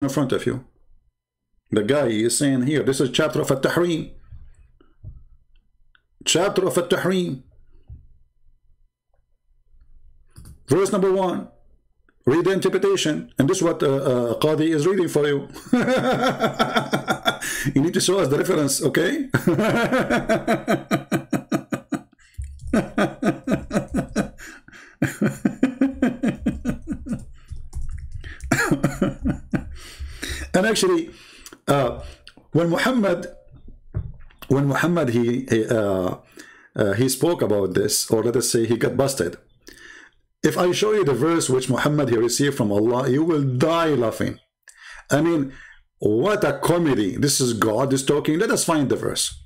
in front of you. The guy is saying here, this is chapter of At-Tahrim. Chapter of At-Tahrim. Verse number 1. Read the interpretation. And this is what Qadi is reading for you. You need to show us the reference, okay? And actually, when Muhammad he spoke about this, or let us say he got busted. If I show you the verse which Muhammad he received from Allah, you will die laughing. I mean, what a comedy. This is God is talking. Let us find the verse.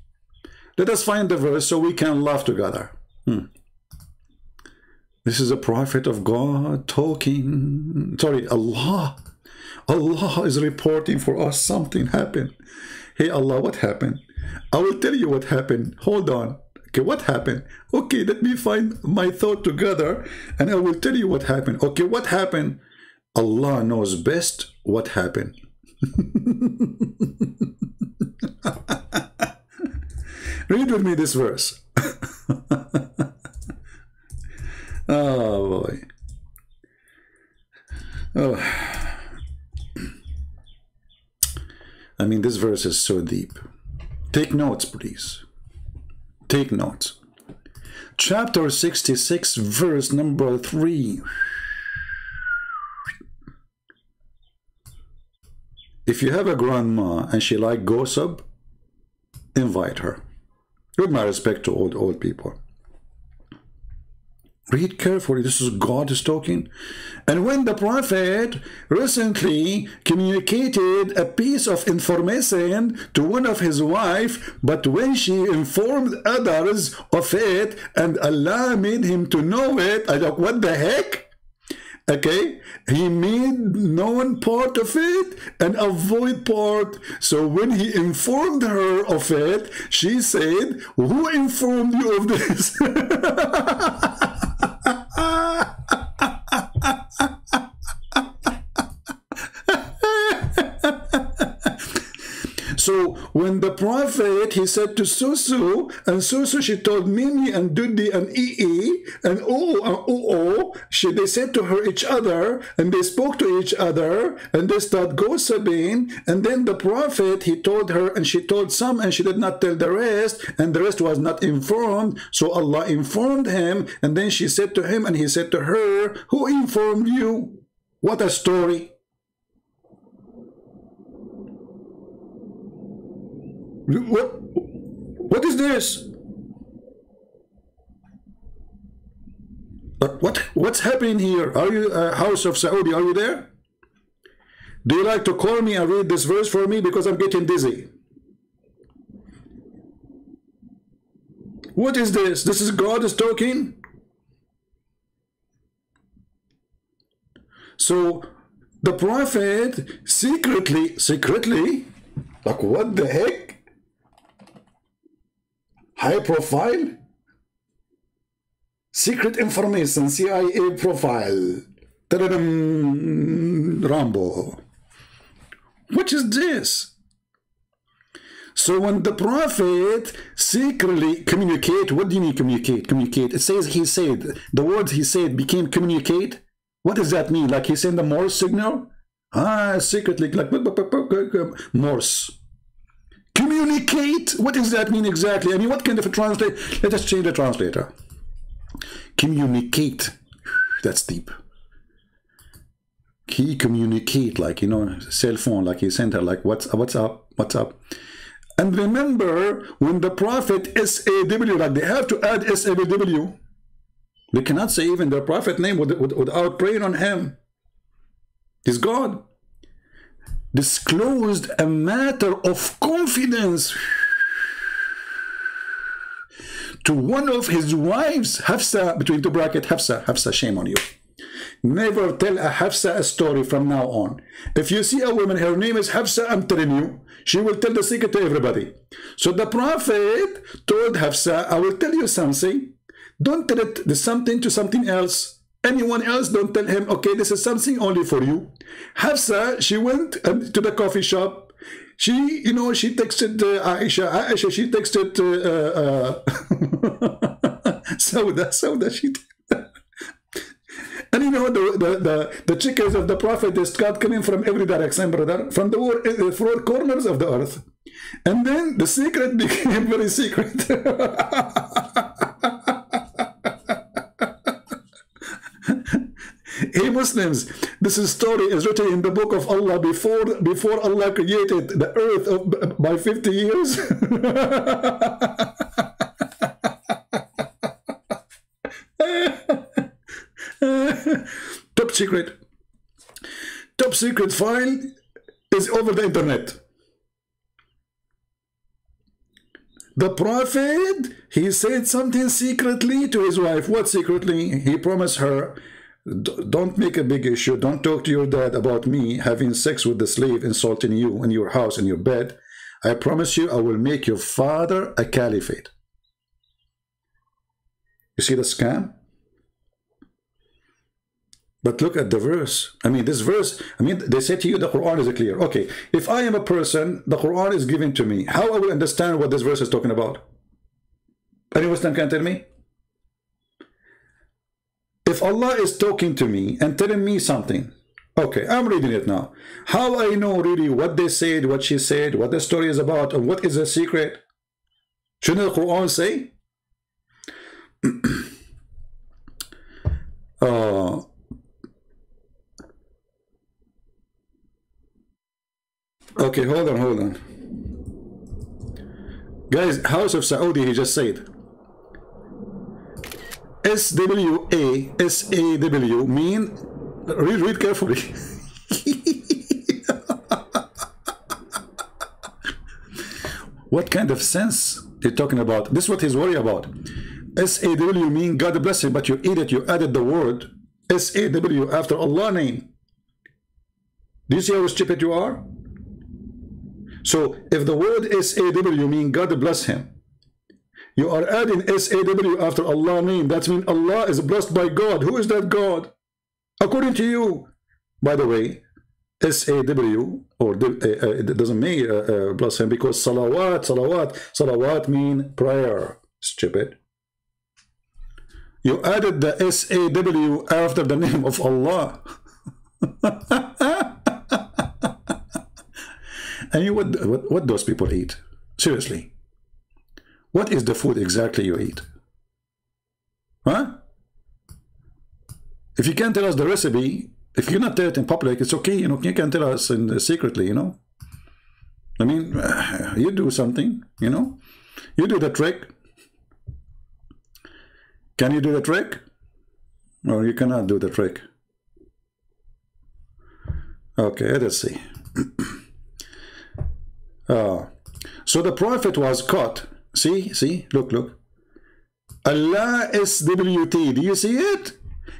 Let us find the verse so we can laugh together. This is a prophet of God talking. Sorry, Allah. Allah is reporting for us something happened. Hey Allah, what happened? I will tell you what happened. Hold on. Okay, what happened? Okay, let me find my thought together and I will tell you what happened. Okay, what happened? Allah knows best what happened. Read with me this verse. Oh boy. Oh. I mean, this verse is so deep. Take notes, please. Take notes. Chapter 66, verse number 3. If you have a grandma and she like gossip, invite her. With my respect to old people. Read carefully. This is God is talking. And when the prophet recently communicated a piece of information to one of his wife, but when she informed others of it and Allah made him to know it, I thought, what the heck? Okay, he made known part of it and avoid part. So when he informed her of it, she said, who informed you of this? So when the prophet, he said to Susu, and Susu, she told Mimi and Dudi and Ii and Oo and Oo, they said to her each other, and they spoke to each other, and they start gossiping, and then the prophet, he told her, and she told some, and she did not tell the rest, and the rest was not informed, so Allah informed him, and then she said to him, and he said to her, who informed you? What a story. What is this? What's happening here? Are you House of Saudi? Are you there? Do you like to call me and read this verse for me because I'm getting dizzy? What is this? This is God is talking. So the prophet secretly, like what the heck? High profile, secret information, CIA profile, Rambo. What is this? So when the prophet secretly communicate, what do you mean communicate? Communicate. It says he said, the words he said became communicate. What does that mean? Like he sent the Morse signal? Secretly, like Morse. Communicate? What does that mean exactly? I mean, what kind of a translate? Let us change the translator. Communicate. That's deep. He communicate, like, you know, cell phone, like he sent her, like, what's up? What's up? And remember, when the prophet SAW, like they have to add SAW. They cannot say even the prophet name without praying on him. He's God. Disclosed a matter of confidence to one of his wives, Hafsa, between two brackets, Hafsa, shame on you. Never tell a Hafsa a story from now on. If you see a woman, her name is Hafsa, I'm telling you, she will tell the secret to everybody. So the prophet told Hafsa, I will tell you something. Don't tell it something to something else. Anyone else, don't tell him, okay, this is something only for you. Hafsa, she went to the coffee shop. She, you know, she texted Aisha. Aisha, she texted Sauda, she and you know, the chickens of the Prophet, they start coming from every direction, brother, from the four corners of the earth. And then the secret became very secret. Hey Muslims, this story is written in the book of Allah before Allah created the earth by 50 years. Top secret file is over the internet. The Prophet, he said something secretly to his wife. What secretly? He promised her, don't make a big issue. Don't talk to your dad about me having sex with the slave, insulting you in your house, in your bed. I promise you, I will make your father a caliphate. You see the scam? But look at the verse. I mean, this verse, I mean, they say to you the Quran is clear. Okay, if I am a person, the Quran is given to me. How I will understand what this verse is talking about? Any Muslim can tell me? If Allah is talking to me and telling me something, okay, I'm reading it now. How I know really what they said, what she said, what the story is about, and what is the secret? Shouldn't the Quran say? Okay, hold on. Guys, House of Saudi, he just said. SWA, SAW mean, read carefully. What kind of sense you're talking about? This is what he's worried about. SAW mean God bless him, but you added the word SAW after Allah name. Do you see how stupid you are? So if the word SAW mean God bless him, you are adding SAW after Allah name. That means Allah is blessed by God. Who is that God? According to you. By the way, SAW, or it doesn't mean bless him, because salawat mean prayer. Stupid. You added the SAW after the name of Allah. And you, what those people eat? Seriously. What is the food exactly you eat? Huh? If you can't tell us the recipe, if you're not tell it in public, it's okay. You know, you can tell us secretly, you know. I mean, you do something, you know. You do the trick. Can you do the trick? Or you cannot do the trick. Okay, let's see. So the Prophet was caught. See, look. Allah SWT. Do you see it?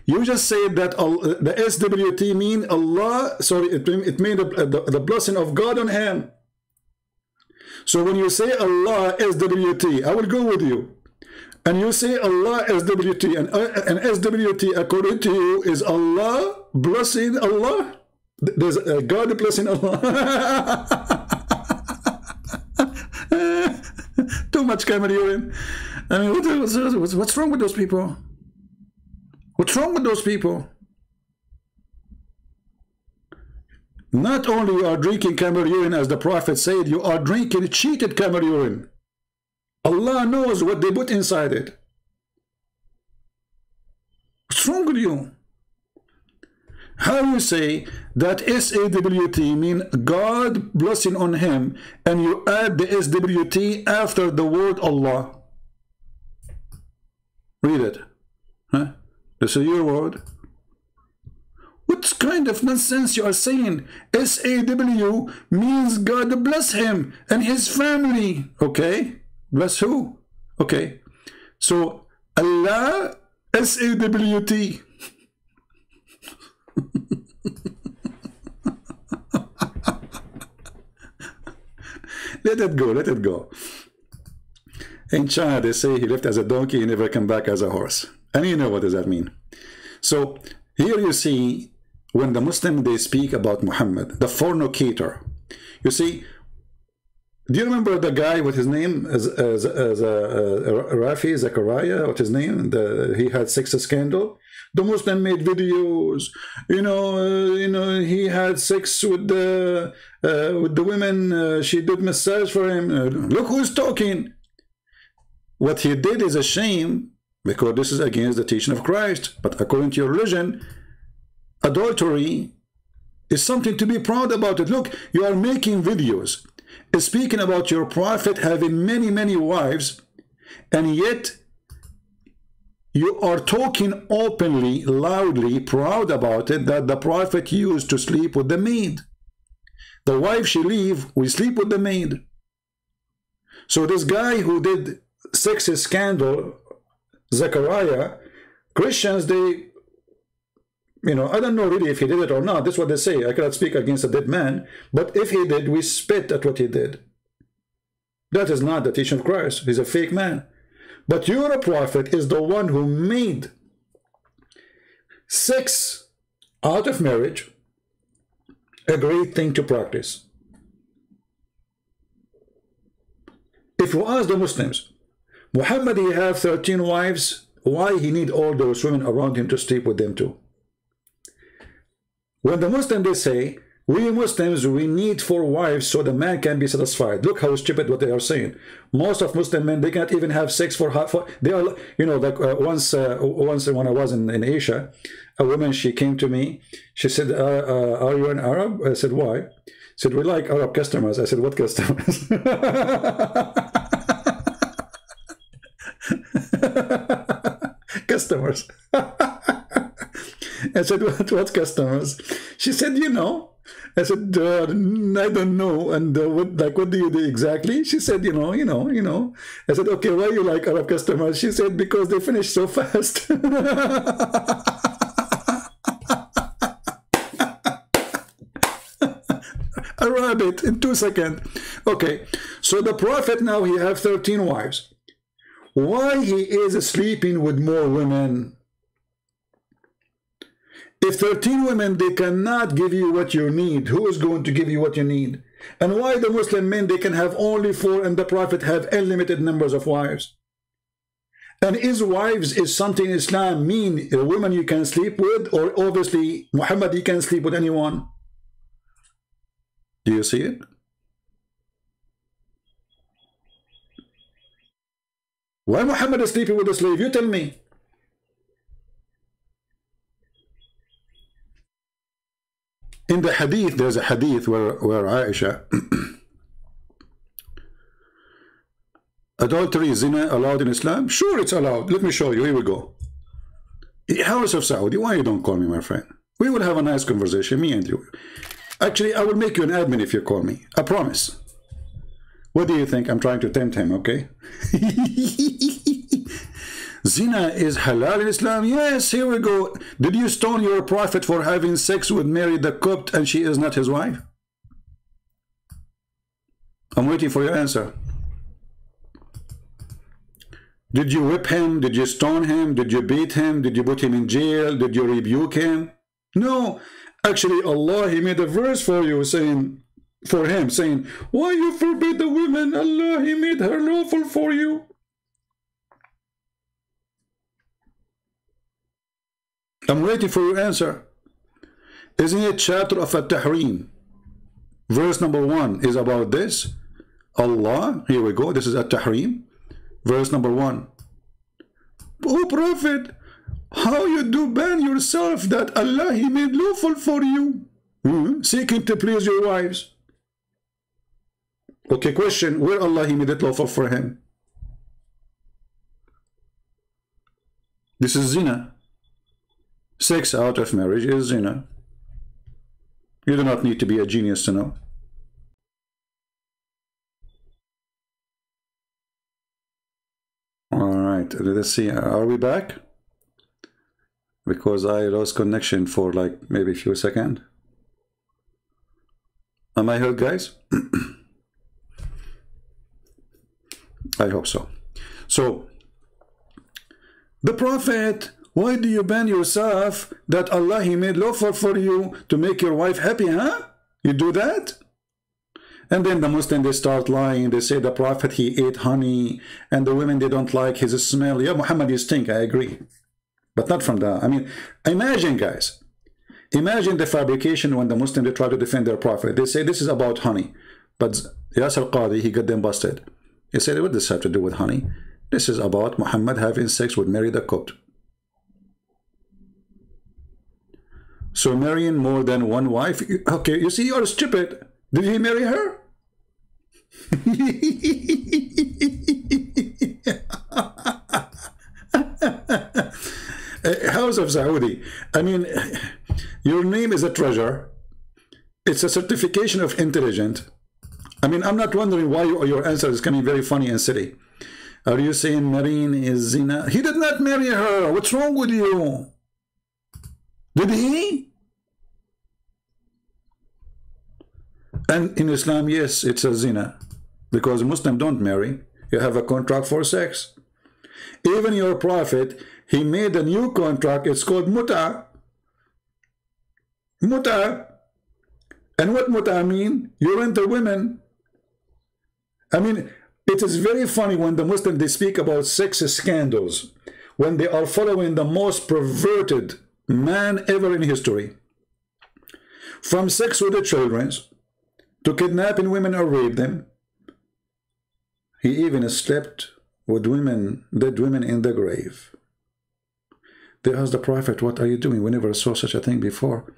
You just said that the SWT mean Allah. Sorry, it mean the blessing of God on him. So when you say Allah SWT, I will go with you. And you say Allah SWT, and SWT according to you is Allah blessing Allah. There's God blessing Allah. Too much camera urine. I mean, what's wrong with those people? What's wrong with those people? Not only you are drinking camera urine, as the Prophet said, you are drinking cheated camera urine. Allah knows what they put inside it. What's wrong with you? How you say that SWT mean God blessing on him, and you add the SWT after the word Allah? Read it. Huh? This is your word. What kind of nonsense you are saying? SAW means God bless him and his family. Okay? Bless who? Okay. So Allah SWT. Let it go. In China, they say he left as a donkey, he never come back as a horse. And you know what does that mean? So here you see, when the Muslim, they speak about Muhammad, the fornicator. You see, do you remember the guy with his name as Rafi Zachariah? What his name? He had sex scandal. The Muslim made videos. He had sex with the women. She did massage for him. Look who's talking. What he did is a shame, because this is against the teaching of Christ. But according to your religion, adultery is something to be proud about. It. Look, you are making videos speaking about your prophet having many, many wives, and yet you are talking openly, loudly, proud about it, that the prophet used to sleep with the maid. The wife she leave, we sleep with the maid. So this guy who did sex scandal, Zechariah, Christians, they, I don't know really if he did it or not. That's what they say. I cannot speak against a dead man. But if he did, we spit at what he did. That is not the teaching of Christ. He's a fake man. But your prophet is the one who made sex out of marriage a great thing to practice. If you ask the Muslims, Muhammad, he have 13 wives, why he need all those women around him to sleep with them too? When the Muslims, they say, we Muslims, we need 4 wives so the man can be satisfied. Look how stupid what they are saying. Most of Muslim men, they cannot even have sex for they are, like once when I was in Asia, a woman, she came to me. She said, are you an Arab? I said, why? She said, we like Arab customers. I said, what customers? Customers. I said, what customers? She said, I said, I don't know. And what do you do exactly? She said, I said, okay, why you like Arab customers? She said, because they finish so fast. A rabbit in 2 seconds. Okay, so the prophet now, he have 13 wives. Why he is sleeping with more women? If 13 women, they cannot give you what you need, who is going to give you what you need? And why the Muslim men, they can have only 4 and the Prophet have unlimited numbers of wives? And his wives is something Islam mean a woman you can sleep with, or obviously Muhammad, he can sleep with anyone? Do you see it? Why Muhammad is sleeping with a slave? You tell me. In the hadith, there's a hadith where Aisha, adultery, zina, allowed in Islam? Sure, it's allowed. Let me show you. Here we go. House of Saudi, why you don't call me, my friend? We will have a nice conversation, me and you. Actually, I will make you an admin if you call me. I promise. What do you think? I'm trying to tempt him, okay? Zina is halal in Islam? Yes, here we go. Did you stone your prophet for having sex with Mary the Copt and she is not his wife? I'm waiting for your answer. Did you whip him? Did you stone him? Did you beat him? Did you put him in jail? Did you rebuke him? No. Actually, Allah, he made a verse for you saying, why you forbid the women? Allah, he made her lawful for you. I'm waiting for your answer. Isn't it chapter of At-Tahrim? Verse number 1 is about this. Allah, here we go. This is At-Tahrim. Verse number 1. Oh Prophet, how you do ban yourself that Allah, he made lawful for you? Seeking to please your wives. Okay, question. Where Allah, he made it lawful for him? This is zina. Sex out of marriage is zina. You do not need to be a genius to know. All right, let's see. Are we back? Because I lost connection for like maybe a few seconds. Am I heard, guys? I hope so. So, the Prophet Why do you ban yourself that Allah He made lawful for you to make your wife happy, huh? You do that? And then the Muslims, they start lying. They say the Prophet, he ate honey, and the women, they don't like his smell. Yeah, Muhammad, you stink, I agree. But not from the, I mean, imagine, guys. Imagine the fabrication when the Muslims, they try to defend their Prophet. They say this is about honey. But Yasir Qadi, he got them busted. He said, what does this have to do with honey? This is about Muhammad having sex with Mary the Copt. So marrying more than one wife, okay, you see, you're stupid. Did he marry her? House of Saudi. I mean, your name is a treasure. It's a certification of intelligence. I mean, I'm not wondering why your answer is coming very funny and silly. Are you saying marrying is zina? He did not marry her. What's wrong with you? Did he? And in Islam, yes, it's a zina. Because Muslims don't marry. You have a contract for sex. Even your Prophet, he made a new contract. It's called muta. Muta. And what muta mean? You rent the women. I mean, it is very funny when the Muslims, they speak about sex scandals, when they are following the most perverted man ever in history. From sex with the children, to kidnapping women or rape them. He even slept with women, dead women in the grave. They asked the Prophet, what are you doing? We never saw such a thing before.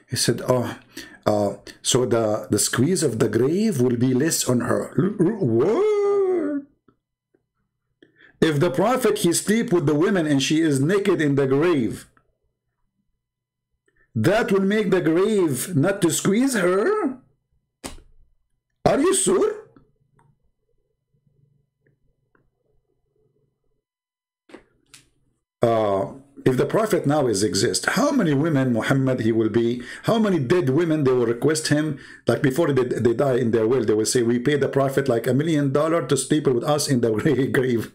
He said, so the squeeze of the grave will be less on her. What? If the Prophet, he sleep with the women and she is naked in the grave, that will make the grave not to squeeze her? Are you sure? If the Prophet now exist, how many women Muhammad he will be, how many dead women they will request him, like before they die in their will, they will say, we pay the Prophet like $1 million to sleep with us in the grave.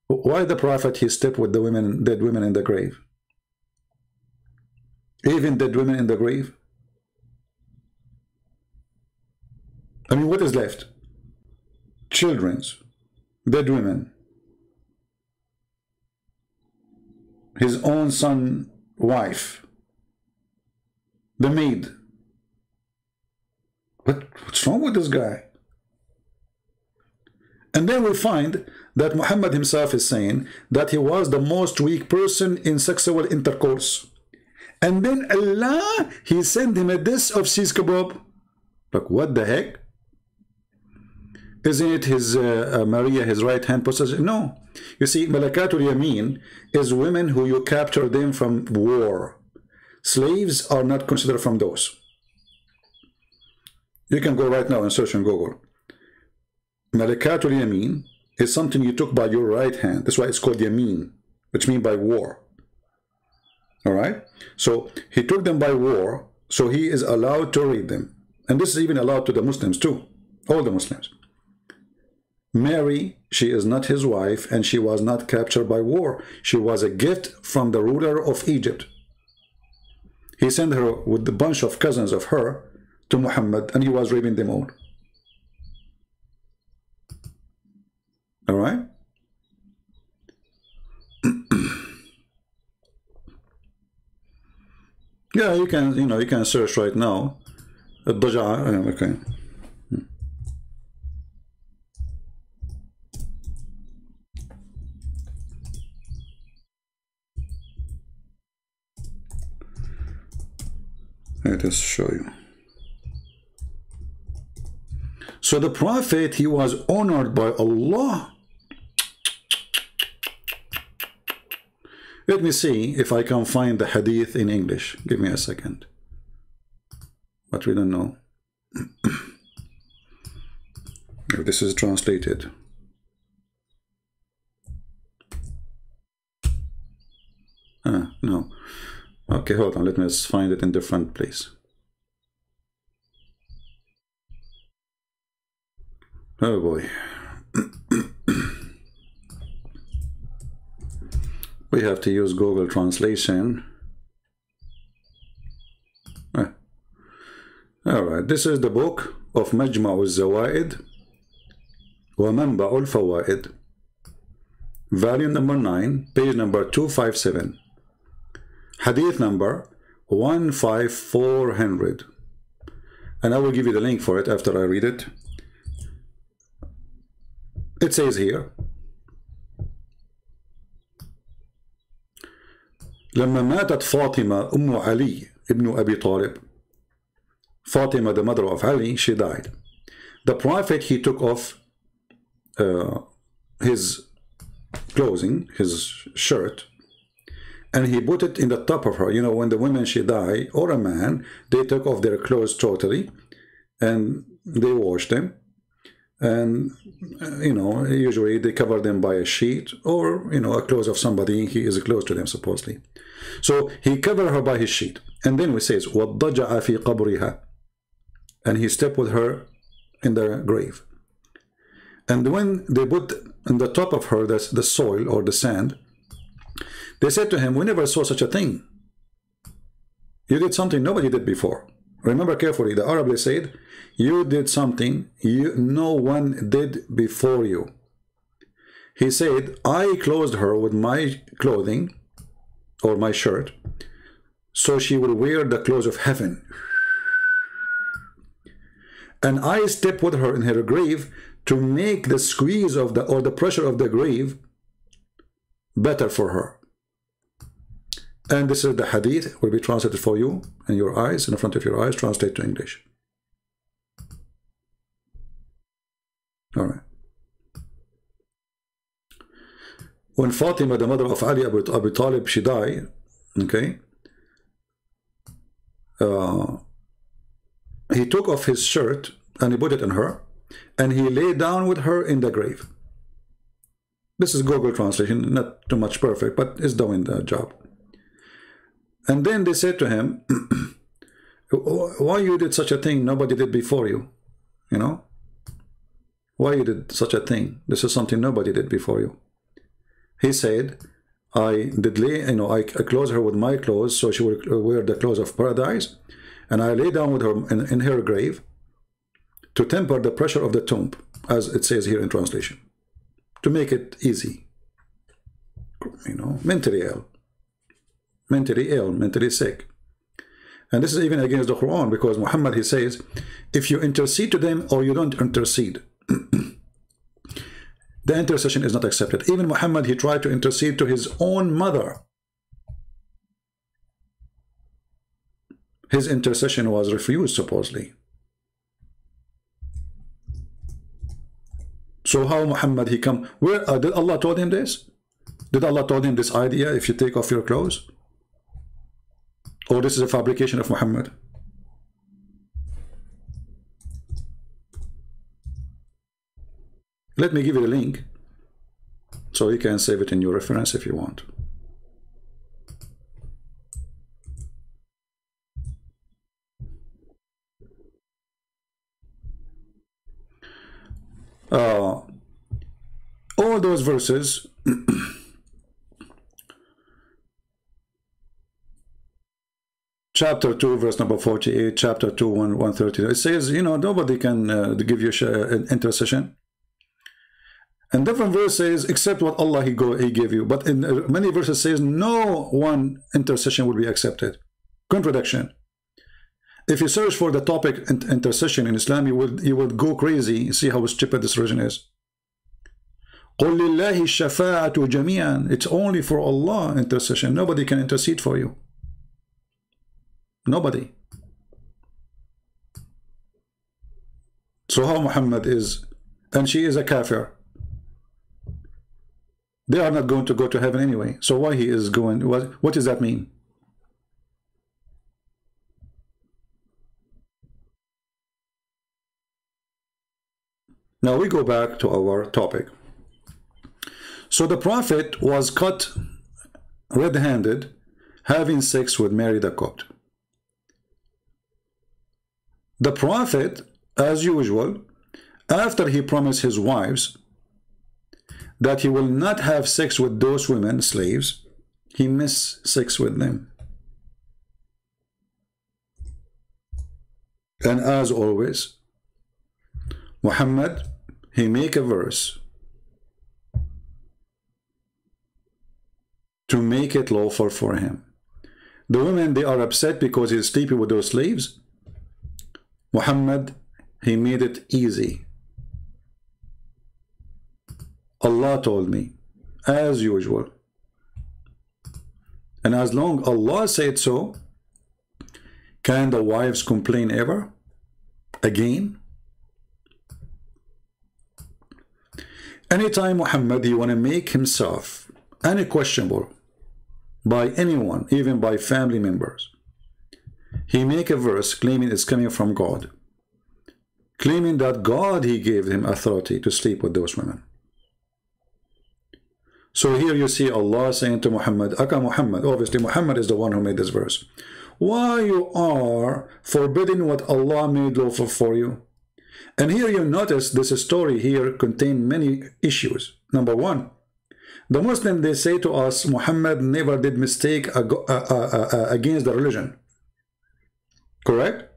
Why the Prophet he slept with the women, dead women in the grave? Even dead women in the grave? I mean, what is left? Children's, dead women, his own son, wife, the maid. What's wrong with this guy? And then we find that Muhammad himself is saying that he was the most weak person in sexual intercourse. And then Allah, he sent him a dish of sis kebab. Like, what the heck? Isn't it his Maria, his right hand possession? No. You see, Malakatul Yamin is women who you capture them from war. Slaves are not considered from those. You can go right now and search on Google. Malakatul Yamin is something you took by your right hand. That's why it's called Yamin, which means by war. All right? So he took them by war, so he is allowed to read them. And this is even allowed to the Muslims too, all the Muslims. Mary, she is not his wife, and she was not captured by war. She was a gift from the ruler of Egypt. He sent her with a bunch of cousins of her to Muhammad, and he was raping them all. All right? Yeah, you can, you can search right now. Okay. Let us show you. So the Prophet, he was honored by Allah. Let me see if I can find the hadith in English. Give me a second. But we don't know if this is translated. No. Okay, hold on. Let me just find it in different place. Oh boy. We have to use Google Translation. Alright, this is the book of Majma' al-Zawaid wa Manba' al-Fawaid, volume number 9, page number 257, hadith number 15400. And I will give you the link for it after I read it. It says here, لما ماتت فاطمة أم علي ابن أبي طالب, Fatima, the mother of Ali, she died. The Prophet, he took off his clothing, his shirt, and he put it in the top of her. You know, when the women, she die, or a man, they took off their clothes totally, and they wash them. And, you know, usually they cover them by a sheet, or, you know, a clothes of somebody, he is close to them, supposedly. So he covered her by his sheet. And then we says, وَالضَّجَعَ فِي قَبْرِهَا, and he stepped with her in the grave. And when they put on the top of her the soil or the sand, they said to him, we never saw such a thing. You did something nobody did before. Remember carefully, the Arab, they said, you did something no one did before you. He said, I clothed her with my clothing or my shirt, so she will wear the clothes of heaven. And I stepped with her in her grave to make the squeeze of the pressure of the grave better for her. And this is the hadith, will be translated for you in your eyes, in the front of your eyes, translate to English. All right. When Fatima, the mother of Ali Abu Talib, she died, okay, he took off his shirt and he put it on her, and he lay down with her in the grave. This is Google translation, not too much perfect, but it's doing the job. And then they said to him, why you did such a thing nobody did before you? You know? Why you did such a thing? This is something nobody did before you. He said, I did lay, you know, I clothed her with my clothes so she would wear the clothes of paradise, and I lay down with her in her grave to temper the pressure of the tomb, as it says here in translation, to make it easy. You know, mentally ill, mentally sick. And this is even against the Quran, because Muhammad, he says, if you intercede to them or you don't intercede, the intercession is not accepted. Even Muhammad, he tried to intercede to his own mother. His intercession was refused, supposedly. So how Muhammad, he come, where did Allah told him this? Did Allah told him this idea, if you take off your clothes? Or this is a fabrication of Muhammad? Let me give you the link so you can save it in your reference if you want. All those verses chapter 2 verse number 48, chapter 2 130, it says, you know, nobody can give you an intercession. And different verse says, except what Allah he gave you. But in many verses says, no one intercession will be accepted. Contradiction. If you search for the topic intercession in Islam, you would go crazy. See how stupid this religion is. قُلْ لِلَّهِ الشَّفَاعَةُ جَمِيعًا. It's only for Allah intercession. Nobody can intercede for you. Nobody. So how Muhammad is, and she is a kafir. They are not going to go to heaven anyway. So why he is going? What does that mean? Now we go back to our topic. So the Prophet was caught red-handed having sex with Mary the Copt. The Prophet, as usual, after he promised his wives that he will not have sex with those women, slaves, he missed sex with them. And as always, Muhammad, he make a verse to make it lawful for him. The women, they are upset because he's sleeping with those slaves. Muhammad, he made it easy. Allah told me, as usual. And as long Allah said so, can the wives complain ever? Again? Anytime Muhammad, he want to make himself unquestionable by anyone, even by family members, he make a verse claiming it's coming from God, claiming that God, he gave him authority to sleep with those women. So here you see Allah saying to Muhammad, Aka Muhammad, obviously Muhammad is the one who made this verse, why you are forbidding what Allah made lawful for you? And here you notice this story here contains many issues. Number one, the Muslim, they say to us, Muhammad never did mistake against the religion. Correct?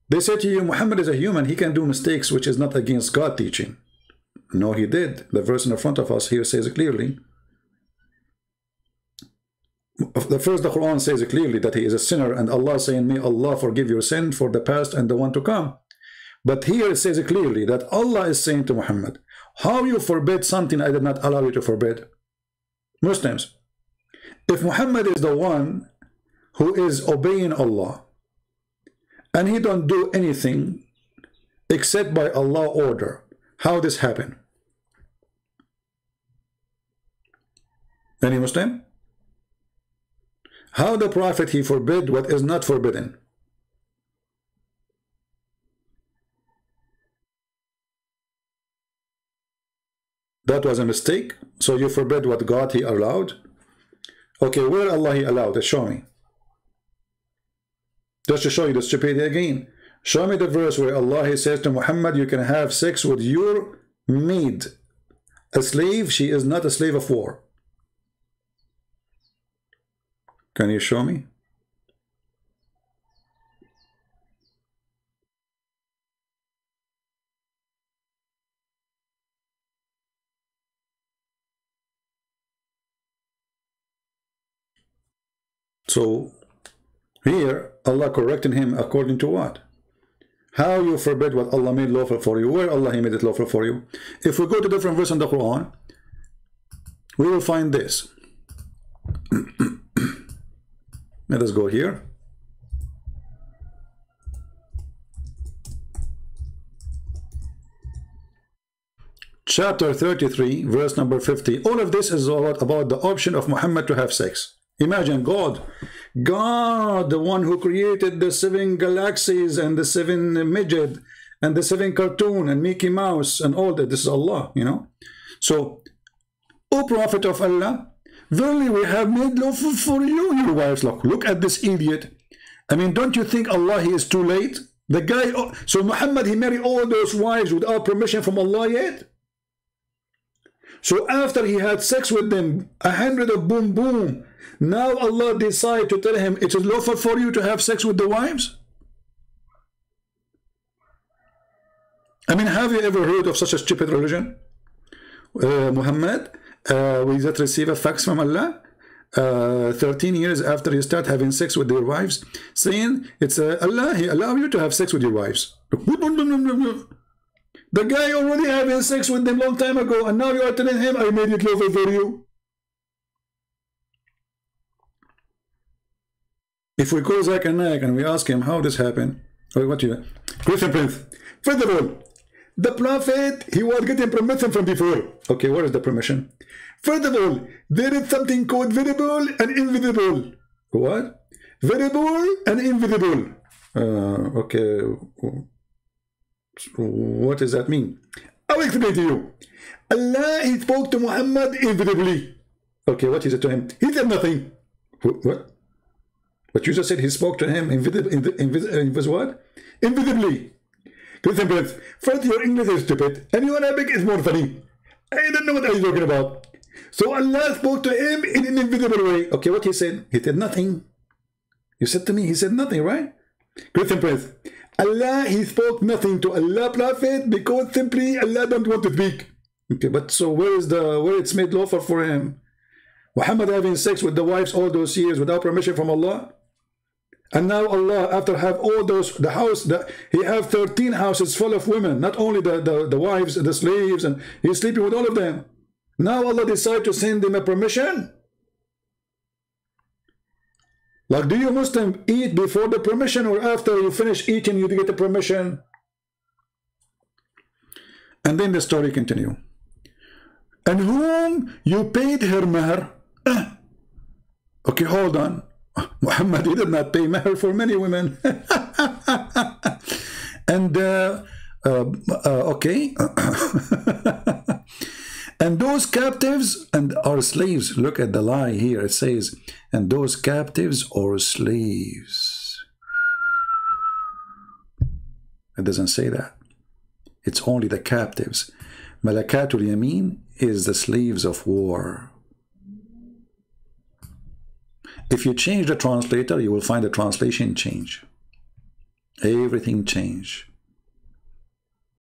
They say to you, Muhammad is a human, he can do mistakes which is not against God teaching. No, he did. The verse in the front of us here says it clearly. The Quran says it clearly that he is a sinner, and Allah saying, may Allah forgive your sin for the past and the one to come. But here it says it clearly that Allah is saying to Muhammad, how you forbid something I did not allow you to forbid? Muslims, if Muhammad is the one who is obeying Allah, and he don't do anything except by Allah order, how this happen? Any Muslim? How the Prophet, he forbid what is not forbidden? That was a mistake. So you forbid what God, he allowed. Okay, where Allah, he allowed it? Show me. Just to show you the stupidity again. Show me the verse where Allah, he says to Muhammad, you can have sex with your maid, a slave. She is not a slave of war. Can you show me? So here Allah correcting him according to what? How you forbid what Allah made lawful for you? Where Allah, he made it lawful for you? If we go to different verses in the Quran, we will find this. Let us go here. Chapter 33, verse number 50. All of this is about the option of Muhammad to have sex. Imagine God, the one who created the 7 galaxies and the 7 midget and the 7 cartoon and Mickey Mouse and all that. This is Allah, you know. So, O Prophet of Allah, verily we have made lawful for you your wives. Look at this idiot. I mean, don't you think Allah, he is too late? The guy, so Muhammad, he married all those wives without permission from Allah yet? So after he had sex with them, 100 of boom boom, now Allah decided to tell him, it is lawful for you to have sex with the wives? I mean, have you ever heard of such a stupid religion? Muhammad, we just receive a fax from Allah 13 years after you start having sex with your wives, saying it's Allah, he allow you to have sex with your wives. The guy already having sex with them long time ago, and now you are telling him, I made it lawful for you. If we call Zach and Naik and we ask him how this happened, or what you question, Prince. First of all, the Prophet, he was getting permission from before. Okay, what is the permission? First of all, there is something called visible and invisible. What? Visible and invisible. Okay. What does that mean? I will explain to you. Allah, he spoke to Muhammad invisibly. Okay, what he said to him? He said nothing. What? But you just said he spoke to him invisibly. Listen, Prince. First, your English is stupid, and your Arabic is more funny. I don't know what I'm talking about. So Allah spoke to him in an invisible way. Okay, what he said? He said nothing. You said to me, he said nothing, right? Christian Prince. Allah, he spoke nothing to Allah Prophet because simply Allah don't want to speak. Okay, but so where it's made lawful for him? Muhammad having sex with the wives all those years without permission from Allah? And now Allah, after have all those, he have 13 houses full of women, not only the wives, the slaves, and he's sleeping with all of them. Now Allah decided to send him a permission. Like, do you Muslim eat before the permission, or after you finish eating you get the permission? And then the story continue. And whom you paid her mahr? Okay, hold on. Muhammad, he did not pay mahr for many women. And okay. And those captives and our slaves, look at the lie here, it says, and those captives or slaves. It doesn't say that. It's only the captives. Malakatul Yamin is the slaves of war. If you change the translator, you will find the translation change. Everything change.